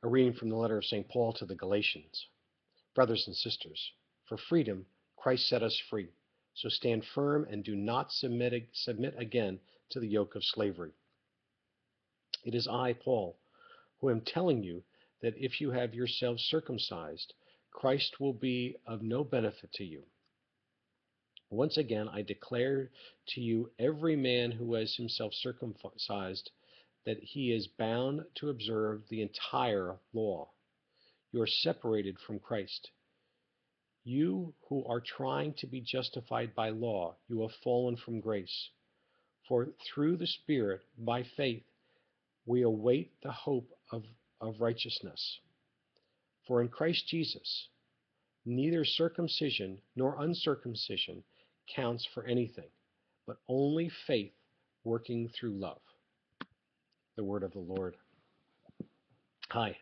A reading from the letter of St. Paul to the Galatians. Brothers and sisters, for freedom Christ set us free. So stand firm and do not submit again to the yoke of slavery. It is I, Paul, who am telling you that if you have yourselves circumcised, Christ will be of no benefit to you. Once again, I declare to you every man who has himself circumcised that he is bound to observe the entire law. You are separated from Christ. You who are trying to be justified by law, you have fallen from grace. For through the Spirit, by faith, we await the hope of righteousness. For in Christ Jesus, neither circumcision nor uncircumcision counts for anything, but only faith working through love. The word of the Lord. Hi.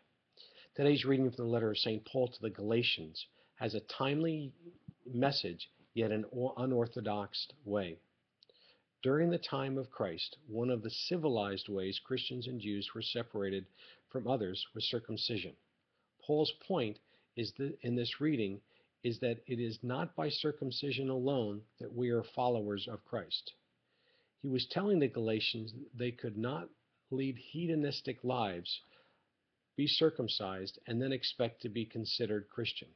Today's reading from the letter of St. Paul to the Galatians has a timely message, yet an unorthodox way. During the time of Christ, one of the civilized ways Christians and Jews were separated from others was circumcision. Paul's point in this reading is that it is not by circumcision alone that we are followers of Christ. He was telling the Galatians they could not lead hedonistic lives, be circumcised, and then expect to be considered Christian.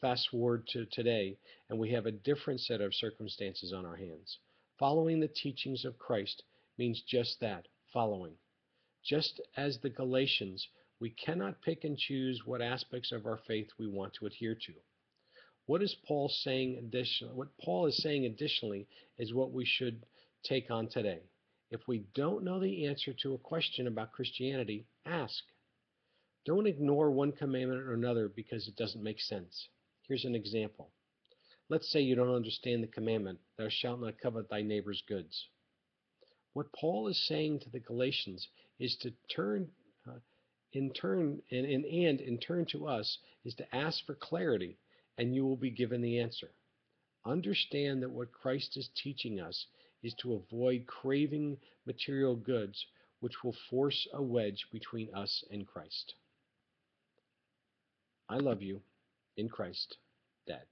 Fast forward to today, and we have a different set of circumstances on our hands. Following the teachings of Christ means just that, following. Just as the Galatians, we cannot pick and choose what aspects of our faith we want to adhere to. What Paul is saying additionally is what we should take on today. If we don't know the answer to a question about Christianity, ask. Don't ignore one commandment or another because it doesn't make sense. Here's an example. Let's say you don't understand the commandment, thou shalt not covet thy neighbor's goods. What Paul is saying to the Galatians is to turn to us is to ask for clarity, and you will be given the answer. Understand that what Christ is teaching us is to avoid craving material goods, which will force a wedge between us and Christ. I love you in Christ, Dad.